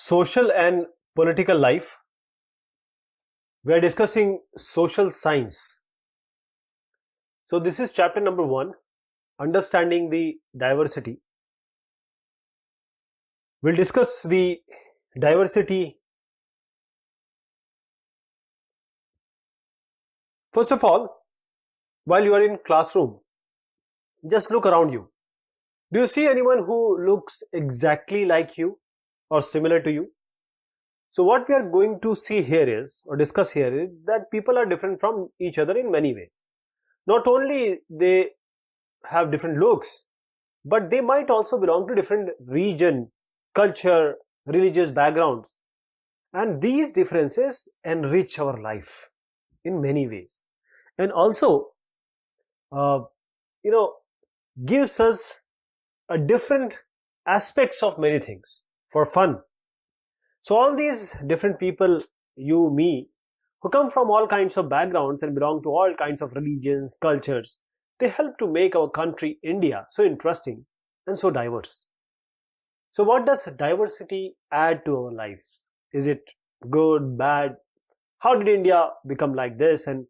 Social and political life. We are discussing social science. So this is chapter number 1, understanding the diversity. We'll discuss the diversity. First of all, while you are in classroom, just look around you. Do you see anyone who looks exactly like you or similar to you? So what we are going to see here is, or discuss here is, that people are different from each other in many ways. Not only they have different looks, but they might also belong to different region, culture, religious backgrounds. And these differences enrich our life in many ways. And also, uh, gives us a different aspects of many things for fun. So all these different people, you, me, who come from all kinds of backgrounds and belong to all kinds of religions, cultures, they help to make our country, India, so interesting and so diverse. So what does diversity add to our lives? Is it good, bad? How did India become like this? And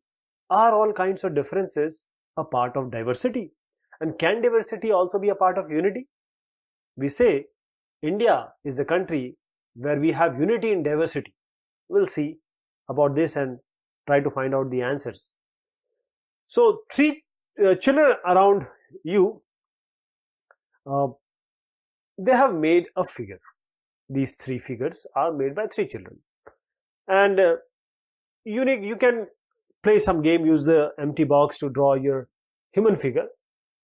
are all kinds of differences a part of diversity? And can diversity also be a part of unity? We say India is the country where we have unity in diversity. We'll see about this and try to find out the answers. So three children around you, they have made a figure. These three figures are made by three children, and you can play some game, use the empty box to draw your human figure.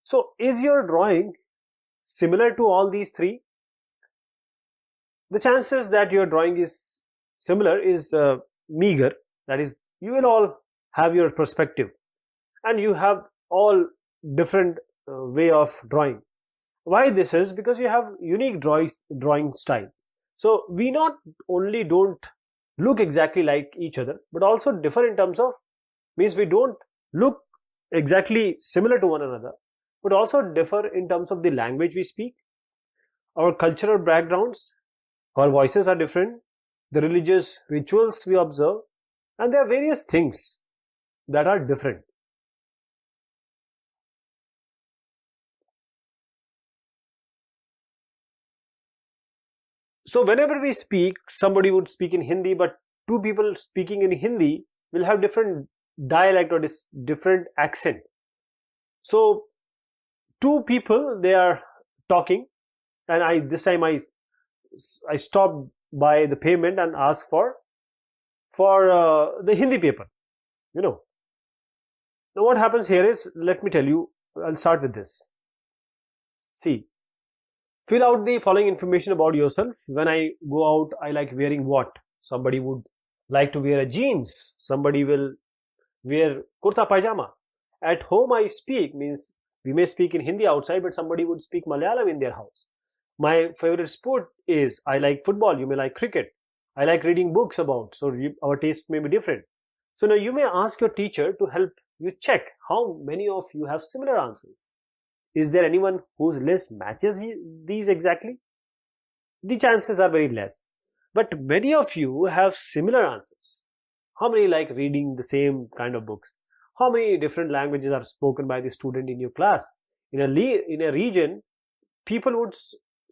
So is your drawing similar to all these three? The chances that your drawing is similar is meager. That is, you will all have your perspective and you have all different way of drawing. Why this is? Because you have unique drawing style. So we not only don't look exactly like each other, but also differ in terms of, means we don't look exactly similar to one another, but also differ in terms of the language we speak, our cultural backgrounds, our voices are different, the religious rituals we observe, and there are various things that are different. So whenever we speak, somebody would speak in Hindi, but two people speaking in Hindi will have different dialect or different accent. So two people, they are talking, and this time I stopped by the payment and asked for the Hindi paper. Now what happens here is, let me tell you, I'll start with this. See, fill out the following information about yourself. When I go out, I like wearing what? Somebody would like to wear a jeans. Somebody will wear kurta pajama. At home I speak, means we may speak in Hindi outside, but somebody would speak Malayalam in their house. My favorite sport is, I like football, you may like cricket. I like reading books about, so our taste may be different. So now you may ask your teacher to help you check how many of you have similar answers. Is there anyone whose list matches these exactly? The chances are very less. But many of you have similar answers. How many like reading the same kind of books? How many different languages are spoken by the student in your class? In a region, people would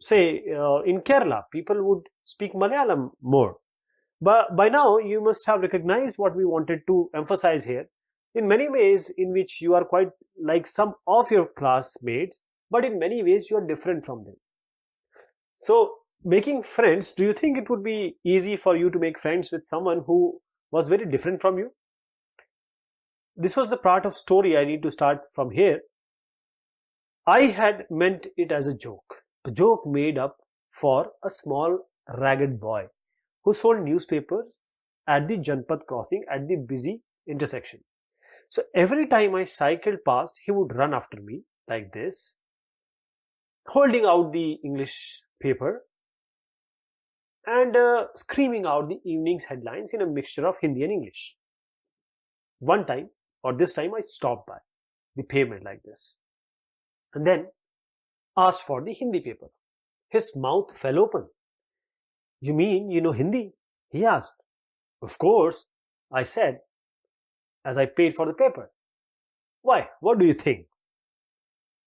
say, in Kerala, people would speak Malayalam more. But by now, you must have recognized what we wanted to emphasize here. In many ways in which you are quite like some of your classmates, but in many ways you are different from them. So making friends, do you think it would be easy for you to make friends with someone who was very different from you? This was the part of story I need to start from here. I had meant it as a joke made up for a small ragged boy who sold newspapers at the Janpat crossing at the busy intersection. So every time I cycled past, he would run after me like this, holding out the English paper and screaming out the evening's headlines in a mixture of Hindi and English. This time I stopped by the pavement like this and then asked for the Hindi paper. His mouth fell open. You mean you know Hindi? He asked. Of course, I said as I paid for the paper. Why? What do you think?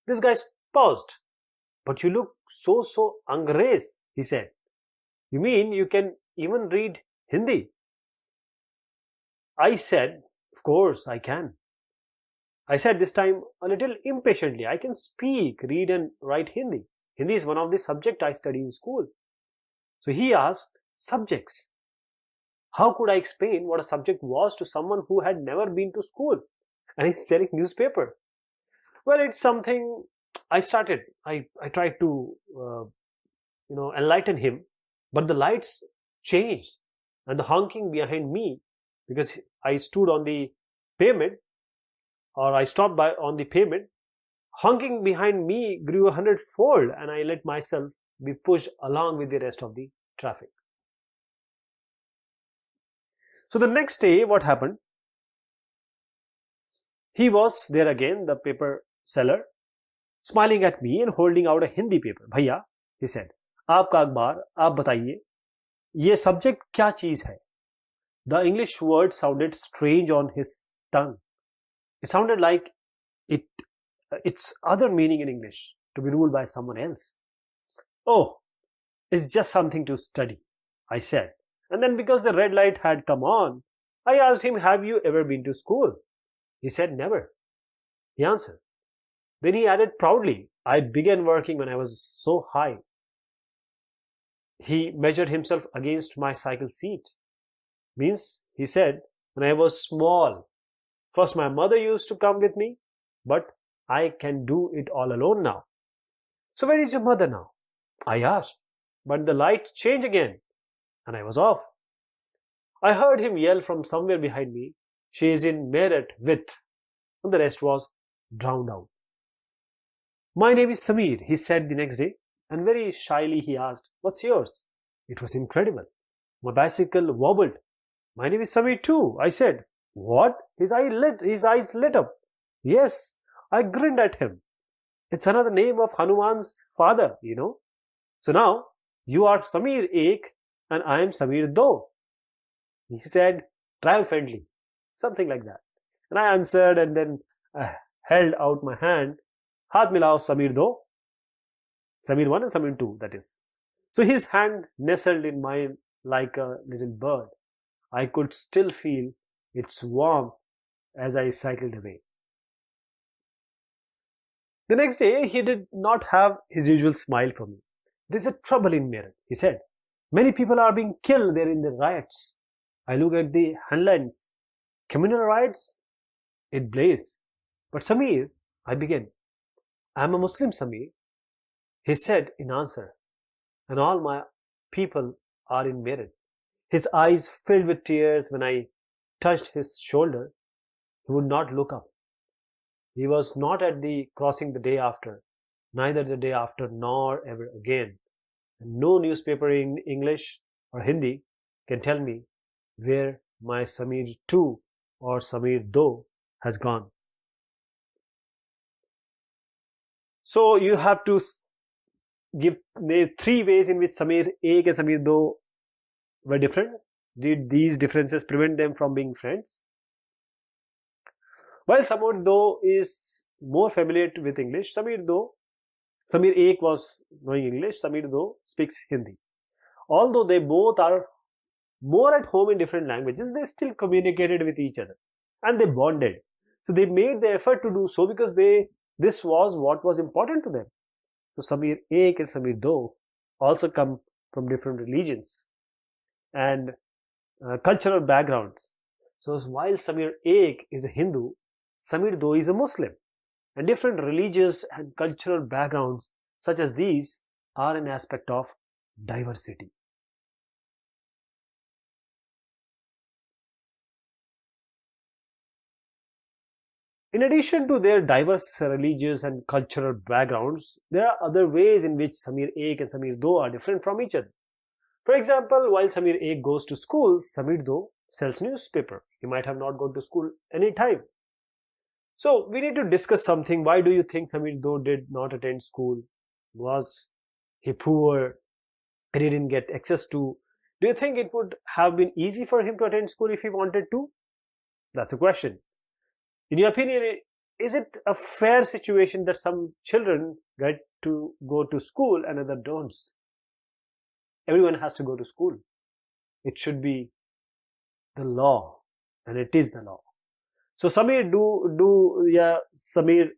This guy paused. But you look so Angrez, he said. You mean you can even read Hindi? I said, of course I can. I said this time a little impatiently, I can speak, read and write Hindi. Hindi is one of the subjects I study in school. So he asked, subjects. How could I explain what a subject was to someone who had never been to school and is selling newspaper? Well, it's something I started. I tried to enlighten him, but the lights changed and the honking behind me, because I stood on the pavement, or I stopped by on the pavement, honking behind me grew 100-fold, and I let myself be pushed along with the rest of the traffic. So the next day, what happened? He was there again, the paper seller, smiling at me and holding out a Hindi paper. Bhaiya, he said, आपका अखबार, आप बताइए, ये subject क्या चीज है? The English word sounded strange on his tongue. It sounded like its other meaning in English, to be ruled by someone else. Oh, it's just something to study, I said. And then because the red light had come on, I asked him, have you ever been to school? He said, never. He answered. Then he added proudly, I began working when I was so high. He measured himself against my cycle seat. Means, he said, when I was small, first my mother used to come with me, but I can do it all alone now. So where is your mother now? I asked, but the light changed again, and I was off. I heard him yell from somewhere behind me, she is in Meerut with, and the rest was drowned out. My name is Samir, he said the next day, and very shyly he asked, what's yours? It was incredible. My bicycle wobbled. My name is Samir too, I said. What? His eyes lit up. Yes, I grinned at him. It's another name of Hanuman's father, you know. So now, you are Samir Ek and I am Samir Do. He said triumphantly, something like that. And I answered and then held out my hand. Haath milao Samir Do. Samir 1 and Samir 2, that is. So his hand nestled in mine like a little bird. I could still feel its warmth as I cycled away. The next day, he did not have his usual smile for me. There's a trouble in Meerut, he said. Many people are being killed there in the riots. I look at the headlines. Communal riots? It blazed. But Samir, I began. I'm a Muslim, Samir. He said in answer. And all my people are in Meerut. His eyes filled with tears when I touched his shoulder. He would not look up. He was not at the crossing the day after, neither the day after nor ever again. And no newspaper in English or Hindi can tell me where my Samir 2 or Samir Do has gone. So you have to give the three ways in which Samir Ek and Samir Do were different. Did these differences prevent them from being friends? While Samir Do is more familiar with English, Samir Ek was knowing English, Samir Do speaks Hindi. Although they both are more at home in different languages, they still communicated with each other and they bonded. So they made the effort to do so because this was what was important to them. So Samir Ek and Samir Do also come from different religions and cultural backgrounds. So while Samir Ek is a Hindu, Samir Do is a Muslim, and different religious and cultural backgrounds such as these are an aspect of diversity. In addition to their diverse religious and cultural backgrounds, there are other ways in which Samir Ek and Samir Do are different from each other. For example, while Samir Ek goes to school, Samir Do sells newspaper. He might have not gone to school any time. So we need to discuss something. Why do you think Samir Do did not attend school? Was he poor? and he didn't get access to, do you think it would have been easy for him to attend school if he wanted to? That's a question. In your opinion, is it a fair situation that some children get to go to school and others don't? Everyone has to go to school. It should be the law, and it is the law. So Samir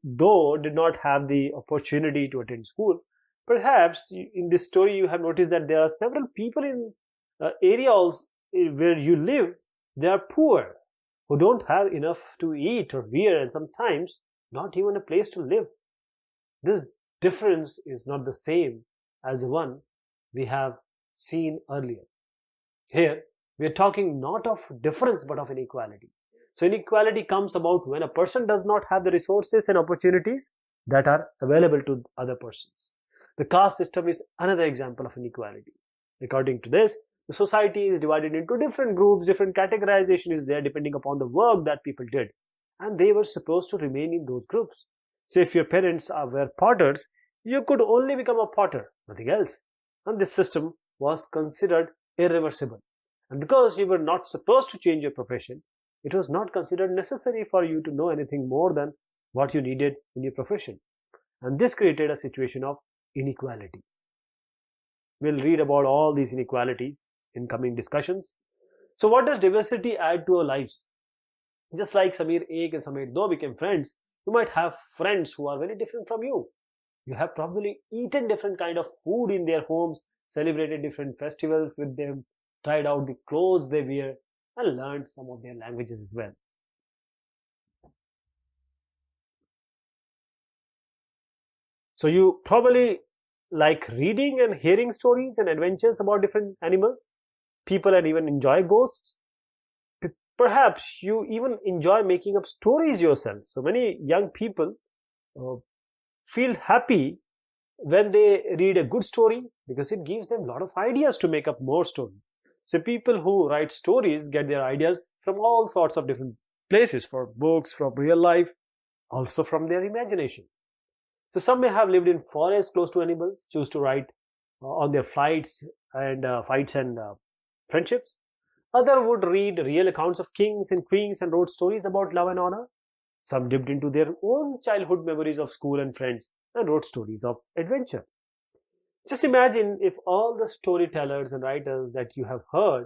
though did not have the opportunity to attend school. Perhaps in this story you have noticed that there are several people in areas where you live, they are poor, who don't have enough to eat or wear, and sometimes not even a place to live. This difference is not the same as the one we have seen earlier. Here we are talking not of difference but of inequality. So inequality comes about when a person does not have the resources and opportunities that are available to other persons. The caste system is another example of inequality. According to this, the society is divided into different groups, different categorization is there depending upon the work that people did, and they were supposed to remain in those groups. So if your parents were potters, you could only become a potter, nothing else. And this system was considered irreversible. And because you were not supposed to change your profession, it was not considered necessary for you to know anything more than what you needed in your profession. And this created a situation of inequality. We'll read about all these inequalities in coming discussions. So what does diversity add to our lives? Just like Samir 1 and Samir 2 became friends, you might have friends who are very different from you. You have probably eaten different kind of food in their homes, celebrated different festivals with them, tried out the clothes they wear, and learned some of their languages as well. So you probably like reading and hearing stories and adventures about different animals, people, and even enjoy ghosts. Perhaps you even enjoy making up stories yourself. So many young people feel happy when they read a good story because it gives them a lot of ideas to make up more stories. So people who write stories get their ideas from all sorts of different places, from books, from real life, also from their imagination. So some may have lived in forests close to animals, choose to write on their fights and friendships. Others would read real accounts of kings and queens and wrote stories about love and honor. Some dipped into their own childhood memories of school and friends and wrote stories of adventure. Just imagine if all the storytellers and writers that you have heard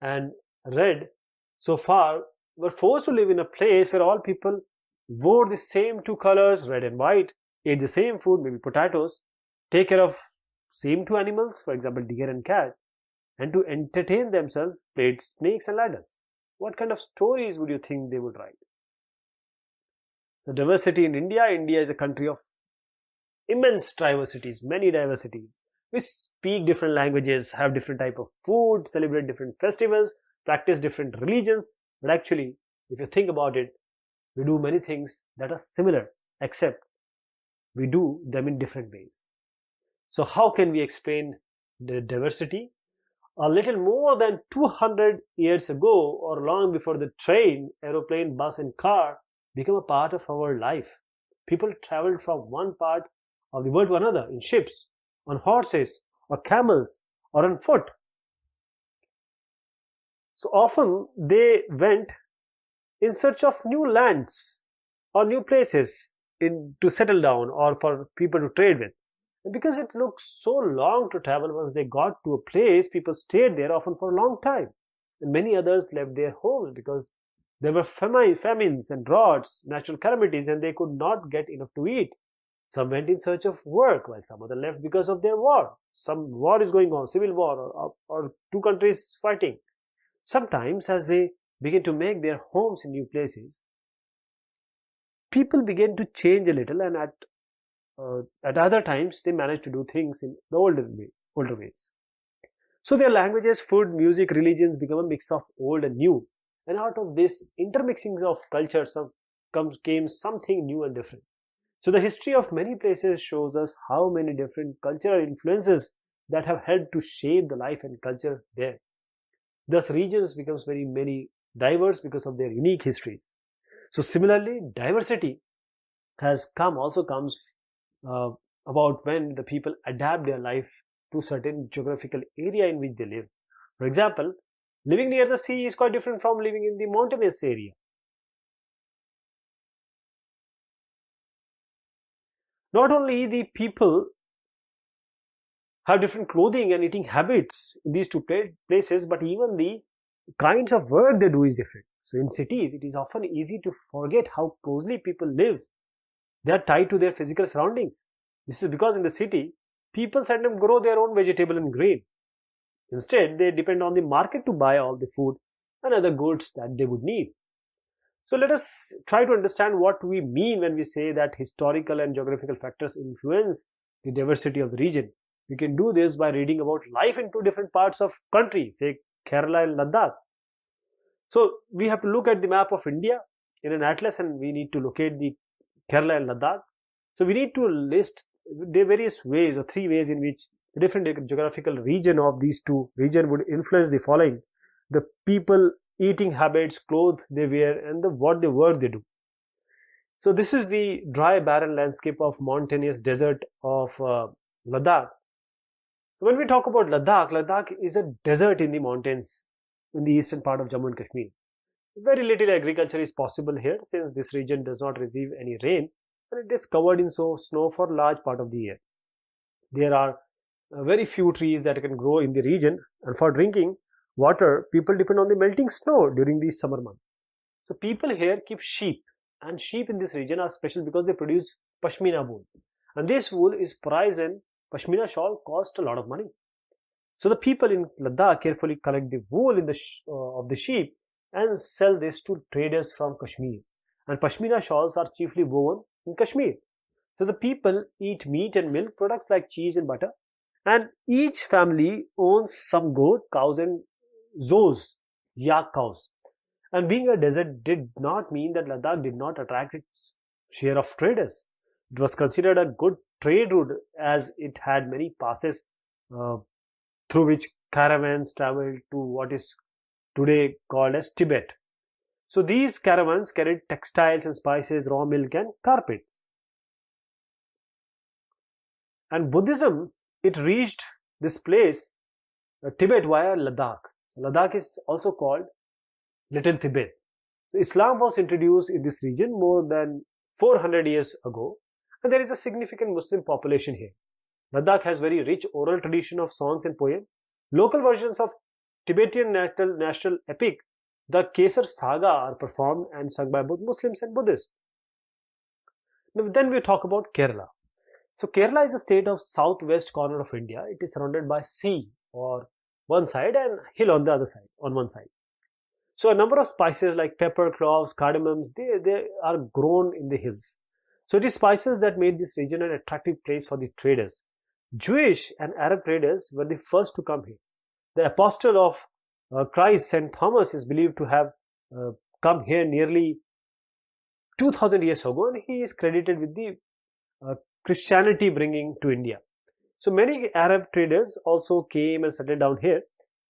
and read so far were forced to live in a place where all people wore the same two colors, red and white, ate the same food, maybe potatoes, take care of same two animals, for example deer and cat, and to entertain themselves played snakes and ladders. What kind of stories would you think they would write? So diversity in India. India is a country of immense diversities, many diversities. We speak different languages, have different type of food, celebrate different festivals, practice different religions. But actually, if you think about it, we do many things that are similar, except we do them in different ways. So how can we explain the diversity? A little more than 200 years ago, or long before the train, aeroplane, bus and car became a part of our life, people traveled from one part of the world to another in ships, on horses or camels or on foot. So often they went in search of new lands or new places to settle down or for people to trade with. And because it looked so long to travel, once they got to a place, people stayed there often for a long time. And many others left their homes because there were famines and droughts, natural calamities, and they could not get enough to eat. Some went in search of work, while some others left because of their war. Some war is going on, civil war, or two countries fighting. Sometimes as they begin to make their homes in new places, people begin to change a little, and at other times they manage to do things in the older ways. So their languages, food, music, religions become a mix of old and new. And out of this intermixing of cultures came something new and different. So the history of many places shows us how many different cultural influences that have helped to shape the life and culture there. Thus regions becomes very many diverse because of their unique histories. So similarly, diversity also comes about when the people adapt their life to certain geographical area in which they live. For example, living near the sea is quite different from living in the mountainous area. Not only the people have different clothing and eating habits in these two places, but even the kinds of work they do is different. So in cities, it is often easy to forget how closely people live. They are tied to their physical surroundings. This is because in the city, people seldom grow their own vegetable and grain. Instead, they depend on the market to buy all the food and other goods that they would need. So let us try to understand what we mean when we say that historical and geographical factors influence the diversity of the region. We can do this by reading about life in two different parts of country, say Kerala and Ladakh. So we have to look at the map of India in an atlas, and we need to locate the Kerala and Ladakh. So we need to list the various ways, or three ways, in which the different geographical region of these two regions would influence the following: the people, eating habits, clothes they wear, and what the work they do. So this is the dry, barren landscape of mountainous desert of Ladakh. So when we talk about Ladakh, Ladakh is a desert in the mountains in the eastern part of Jammu and Kashmir. Very little agriculture is possible here, since this region does not receive any rain and it is covered in snow for a large part of the year. There are very few trees that can grow in the region, and for drinking water, people depend on the melting snow during the summer month. So people here keep sheep, and sheep in this region are special because they produce pashmina wool, and this wool is prized, and pashmina shawl cost a lot of money. So the people in Ladakh carefully collect the wool of the sheep and sell this to traders from Kashmir. And pashmina shawls are chiefly woven in Kashmir. So the people eat meat and milk products like cheese and butter, and each family owns some goat, cows, and zos, yak cows. And being a desert did not mean that Ladakh did not attract its share of traders. It was considered a good trade route, as it had many passes through which caravans traveled to what is today called as Tibet. So these caravans carried textiles and spices, raw milk, and carpets. And Buddhism, it reached this place, Tibet, via Ladakh. Ladakh is also called Little Tibet. Islam was introduced in this region more than 400 years ago, and there is a significant Muslim population here. Ladakh has very rich oral tradition of songs and poems. Local versions of Tibetan national epic, the Kesar Saga, are performed and sung by both Muslims and Buddhists. Now, then we talk about Kerala. So Kerala is a state of southwest corner of India. It is surrounded by sea on one side and hill on the other side, on one side. So a number of spices like pepper, cloves, cardamoms, they are grown in the hills. So it is spices that made this region an attractive place for the traders. Jewish and Arab traders were the first to come here. The apostle of Christ, St. Thomas, is believed to have come here nearly 2000 years ago, and he is credited with the Christianity bringing to India. So many Arab traders also came and settled down here.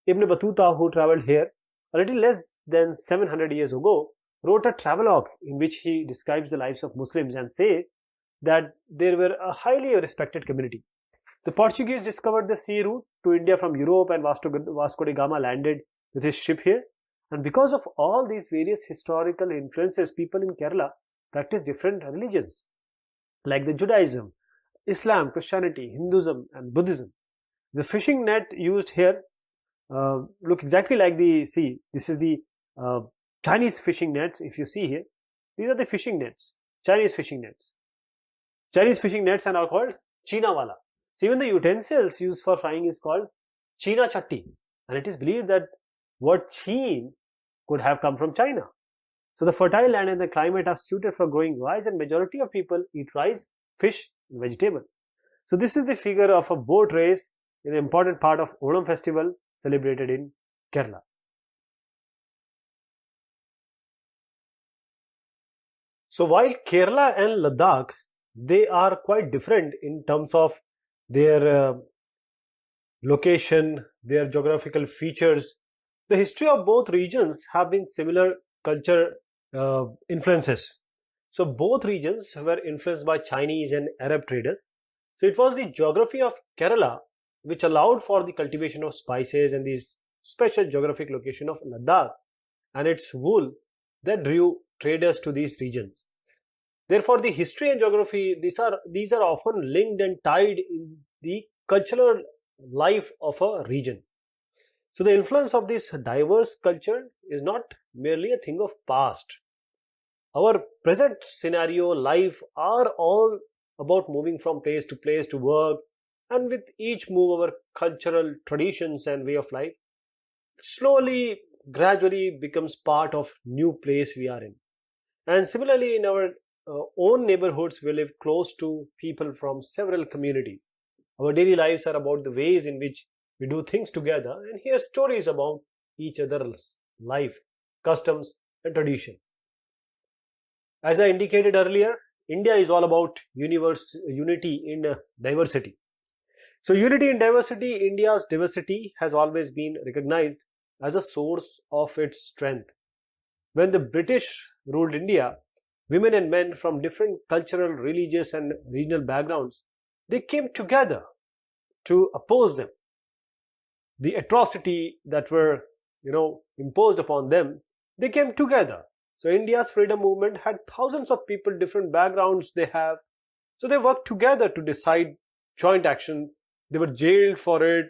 Ibn Battuta, who traveled here a little less than 700 years ago, wrote a travelogue in which he describes the lives of Muslims and say that they were a highly respected community. The Portuguese discovered the sea route to India from Europe, and Vasco da Gama landed with his ship here. And because of all these various historical influences, people in Kerala practice different religions like the Judaism, Islam, Christianity, Hinduism, and Buddhism. The fishing net used here look exactly like the sea. This is the Chinese fishing nets. If you see here, these are the fishing nets, Chinese fishing nets. Chinese fishing nets are now called China wala. So even the utensils used for frying is called China chatti, and it is believed that word Chin could have come from China. So the fertile land and the climate are suited for growing rice, and majority of people eat rice, fish, and vegetable. So this is the figure of a boat race in an important part of Onam festival celebrated in Kerala. So while Kerala and Ladakh, they are quite different in terms of their location, their geographical features, the history of both regions have been similar culture influences. So both regions were influenced by Chinese and Arab traders. So it was the geography of Kerala which allowed for the cultivation of spices and the special geographic location of Ladakh and its wool that drew traders to these regions. Therefore, the history and geography, these are often linked and tied in the cultural life of a region. So the influence of this diverse culture is not merely a thing of past. Our present scenario, life are all about moving from place to work, and with each move our cultural traditions and way of life slowly, gradually becomes part of new place we are in. And similarly, in our own neighborhoods, we live close to people from several communities. Our daily lives are about the ways in which we do things together and hear stories about each other's life, customs, and tradition. As I indicated earlier, India is all about unity in diversity. So, unity in diversity, India's diversity has always been recognized as a source of its strength. When the British ruled India, women and men from different cultural, religious, and regional backgrounds, they came together to oppose them. The atrocity that were, imposed upon them, they came together. So India's freedom movement had thousands of people, different backgrounds they have. So they worked together to decide joint action. They were jailed for it,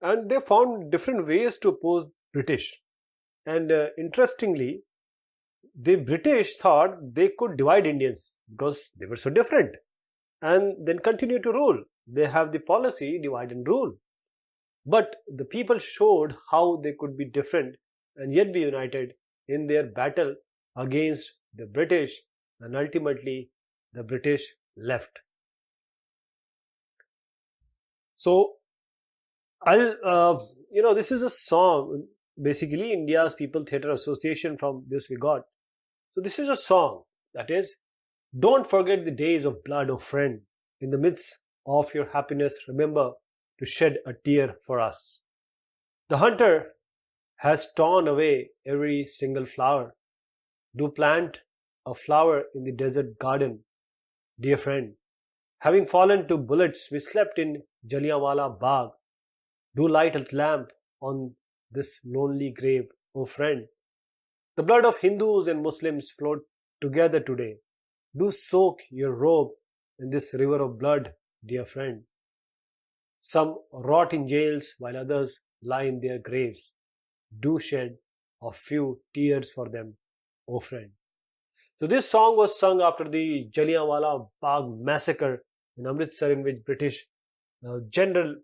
and they found different ways to oppose British. And interestingly, the British thought they could divide Indians because they were so different and then continue to rule. They have the policy divide and rule. But the people showed how they could be different and yet be united in their battle against the British, and ultimately the British left. So this is a song, basically India's People Theatre Association, from this we got. So this is a song that is, don't forget the days of blood, oh friend. In the midst of your happiness, remember to shed a tear for us. The hunter has torn away every single flower. Do plant a flower in the desert garden, dear friend. Having fallen to bullets, we slept in Jallianwala Bagh. Do light a lamp on this lonely grave, oh friend. The blood of Hindus and Muslims flowed together today. Do soak your robe in this river of blood, dear friend. Some rot in jails while others lie in their graves. Do shed a few tears for them, oh friend. So this song was sung after the Jallianwala Bagh massacre in Amritsar, in which British general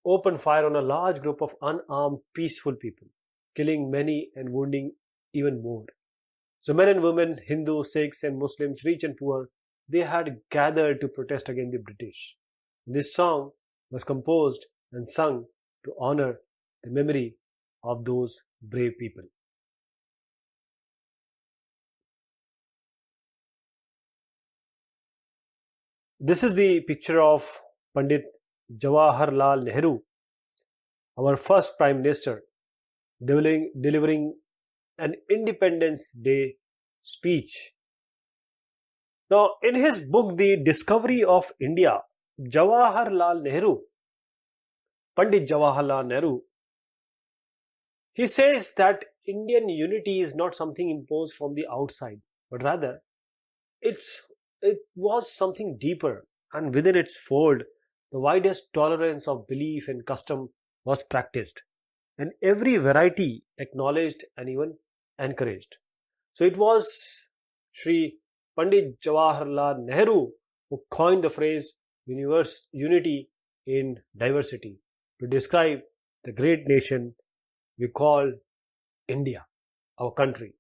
opened fire on a large group of unarmed, peaceful people, killing many and wounding even more. So men and women, Hindu, Sikhs and Muslims, rich and poor, they had gathered to protest against the British. This song was composed and sung to honor the memory of those brave people. This is the picture of Pandit Jawaharlal Nehru, our first Prime Minister, delivering an Independence Day speech. Now, in his book, The Discovery of India, Jawaharlal Nehru, Pandit Jawaharlal Nehru, he says that Indian unity is not something imposed from the outside, but rather it was something deeper, and within its fold, the widest tolerance of belief and custom was practiced, and every variety acknowledged and even encouraged. So it was Sri Pandit Jawaharlal Nehru who coined the phrase unity in diversity to describe the great nation we call India, our country.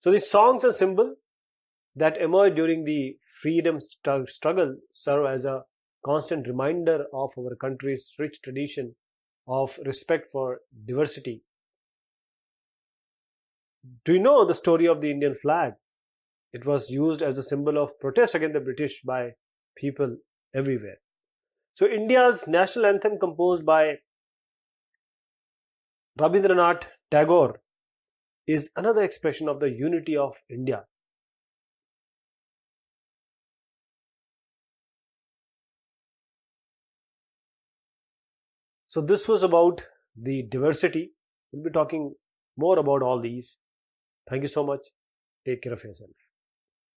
So these songs and symbols that emerged during the freedom struggle serve as a constant reminder of our country's rich tradition of respect for diversity. Do you know the story of the Indian flag? It was used as a symbol of protest against the British by people everywhere. So India's national anthem, composed by Rabindranath Tagore, is another expression of the unity of India. So this was about the diversity. We'll be talking more about all these. Thank you so much. Take care of yourself.